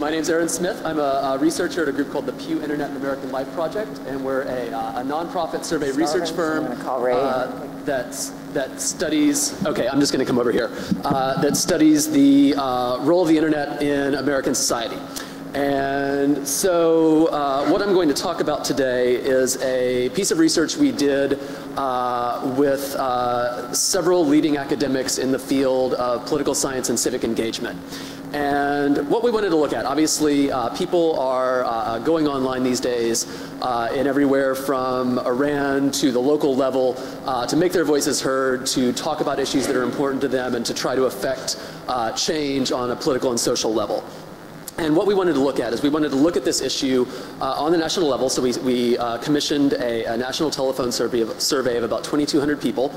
My name's Aaron Smith. I'm a researcher at a group called the Pew Internet and American Life Project, and we're a nonprofit survey research firm that studies, okay, I'm just going to come over here, that studies the role of the internet in American society. And so what I'm going to talk about today is a piece of research we did with several leading academics in the field of political science and civic engagement. And what we wanted to look at, obviously people are going online these days in everywhere from Iran to the local level to make their voices heard, to talk about issues that are important to them, and to try to affect change on a political and social level. And what we wanted to look at is we wanted to look at this issue on the national level. So we commissioned a national telephone survey of about 2,200 people.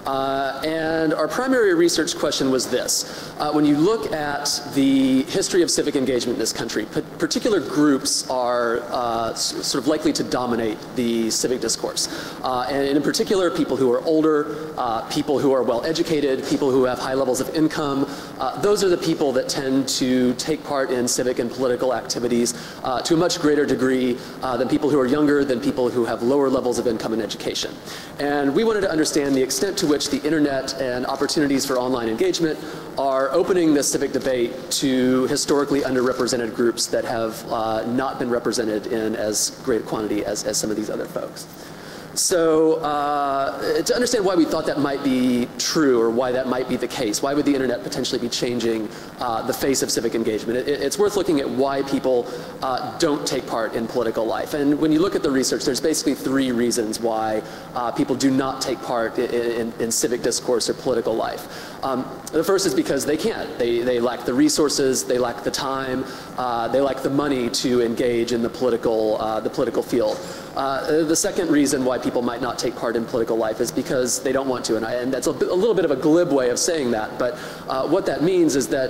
And our primary research question was this. When you look at the history of civic engagement in this country, particular groups are sort of likely to dominate the civic discourse. And in particular, people who are older, people who are well educated, people who have high levels of income, those are the people that tend to take part in civic and political activities to a much greater degree than people who are younger, than people who have lower levels of income and education. And we wanted to understand the extent to which the internet and opportunities for online engagement are opening the civic debate to historically underrepresented groups that have not been represented in as great a quantity as some of these other folks. So to understand why we thought that might be true, or why that might be the case, why would the internet potentially be changing the face of civic engagement, it's worth looking at why people don't take part in political life. And when you look at the research, there's basically three reasons why people do not take part in civic discourse or political life. The first is because they can't. They lack the resources, they lack the time, they lack the money to engage in the political field. The second reason why people might not take part in political life is because they don't want to, and that's a little bit of a glib way of saying that, but what that means is that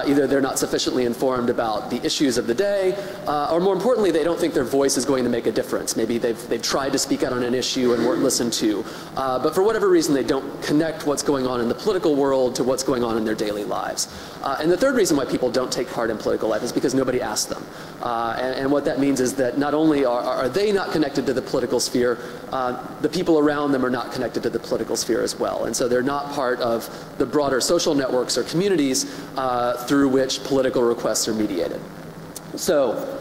either they're not sufficiently informed about the issues of the day, or more importantly, they don't think their voice is going to make a difference. Maybe they've tried to speak out on an issue and weren't listened to, but for whatever reason they don't connect what's going on in the political world to what's going on in their daily lives. And the third reason why people don't take part in political life is because nobody asked them. And what that means is that not only are they not connected to the political sphere, the people around them are not connected to the political sphere as well. And so they're not part of the broader social networks or communities through which political requests are mediated. So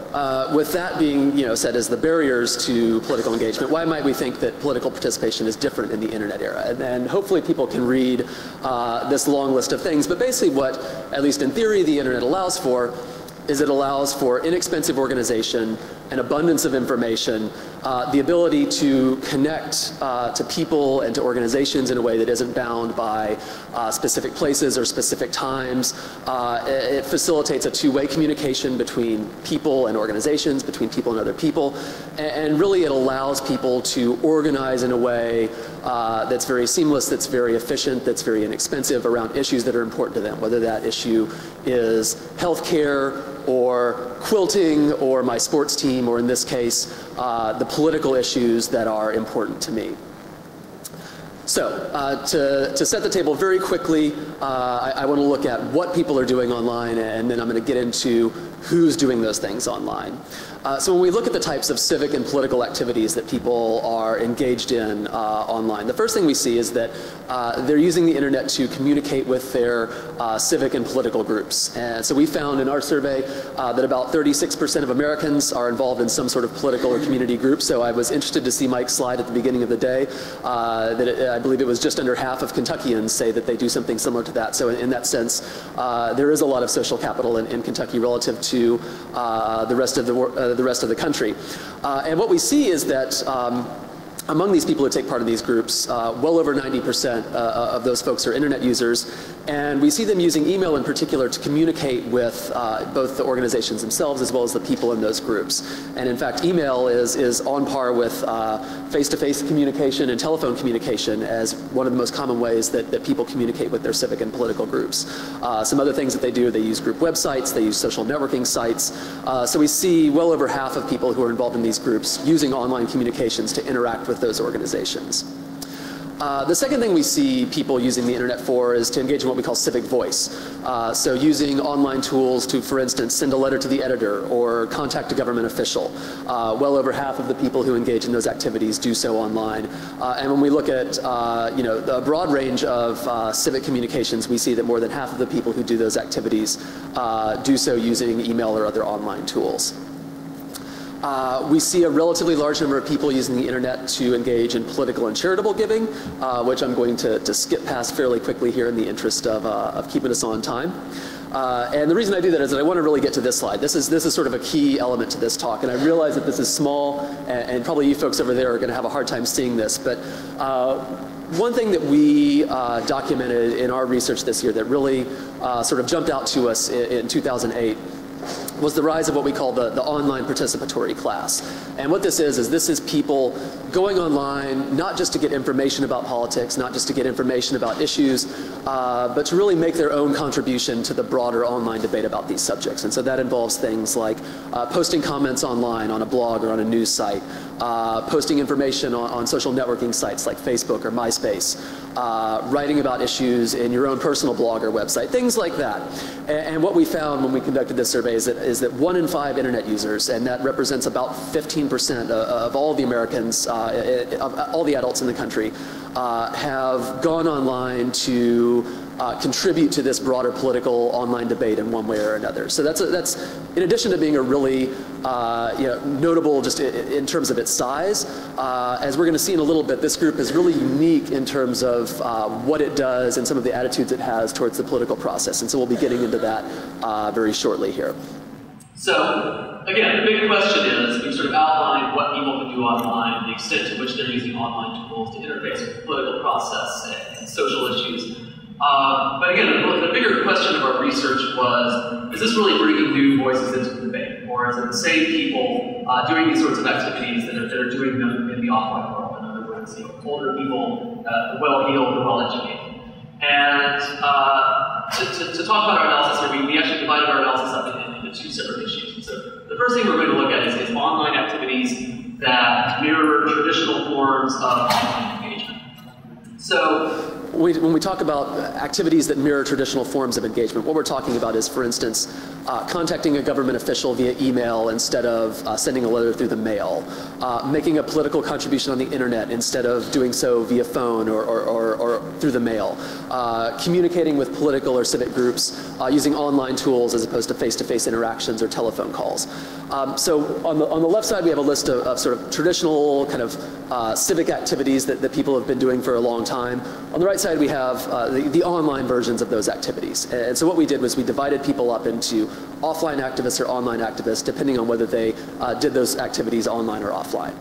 with that being said as the barriers to political engagement, why might we think that political participation is different in the internet era? And then hopefully people can read this long list of things, but basically what, at least in theory, the internet allows for is it allows for inexpensive organization, an abundance of information, the ability to connect to people and to organizations in a way that isn't bound by specific places or specific times. It facilitates a two-way communication between people and organizations, between people and other people, and really it allows people to organize in a way that's very seamless, that's very efficient, that's very inexpensive around issues that are important to them, whether that issue is healthcare or quilting or my sports team, or in this case, the political issues that are important to me. So to set the table very quickly, I want to look at what people are doing online, and then I'm going to get into who's doing those things online. So when we look at the types of civic and political activities that people are engaged in online, the first thing we see is that they're using the internet to communicate with their civic and political groups. And so we found in our survey that about 36% of Americans are involved in some sort of political or community group. So I was interested to see Mike's slide at the beginning of the day I believe it was just under half of Kentuckians say that they do something similar to that. So in that sense, there is a lot of social capital in Kentucky relative to the rest of the country. And what we see is that among these people who take part in these groups, well over 90% of those folks are internet users, and we see them using email in particular to communicate with both the organizations themselves as well as the people in those groups. And in fact, email is on par with face-to-face communication and telephone communication as one of the most common ways that people communicate with their civic and political groups. Some other things that they do, they use group websites, they use social networking sites. So we see well over half of people who are involved in these groups using online communications to interact with those organizations. The second thing we see people using the internet for is to engage in what we call civic voice. So using online tools to, for instance, send a letter to the editor or contact a government official. Well over half of the people who engage in those activities do so online. And when we look at the broad range of civic communications, we see that more than half of the people who do those activities do so using email or other online tools. We see a relatively large number of people using the internet to engage in political and charitable giving, which I'm going to skip past fairly quickly here in the interest of keeping us on time. And the reason I do that is that I want to really get to this slide. This is sort of a key element to this talk, and I realize that this is small, and probably you folks over there are going to have a hard time seeing this, but one thing that we documented in our research this year that really sort of jumped out to us in 2008 was the rise of what we call the online participatory class. And what this is people going online not just to get information about politics, not just to get information about issues, but to really make their own contribution to the broader online debate about these subjects. And so that involves things like posting comments online on a blog or on a news site, posting information on social networking sites like Facebook or MySpace, writing about issues in your own personal blog or website, things like that. And what we found when we conducted this survey is that 1 in 5 internet users, and that represents about 15% of all the Americans, of all the adults in the country, have gone online to contribute to this broader political online debate in one way or another. So that's in addition to being a really notable just in terms of its size, as we're going to see in a little bit, this group is really unique in terms of what it does and some of the attitudes it has towards the political process. And so we'll be getting into that very shortly here. So, again, the big question is, we've sort of outlined what people can do online, the extent to which they're using online tools to interface with the political process and social issues. But again, the bigger question of our research was, is this really bringing new voices into the debate? Or is it the same people doing these sorts of activities that are doing them in the offline world? In other words, older people, the well-heeled, the well-educated. And to talk about our analysis here, we actually divided our analysis up into 2 separate issues. And so the first thing we're going to look at is online activities that mirror traditional forms of online engagement. So when we talk about activities that mirror traditional forms of engagement, what we're talking about is, for instance, contacting a government official via email instead of sending a letter through the mail, making a political contribution on the internet instead of doing so via phone or through the mail, communicating with political or civic groups using online tools as opposed to face-to-face interactions or telephone calls. So on the left side, we have a list of sort of traditional kind of civic activities that people have been doing for a long time. On the right side, we have the online versions of those activities. And so what we did was we divided people up into offline activists or online activists, depending on whether they did those activities online or offline.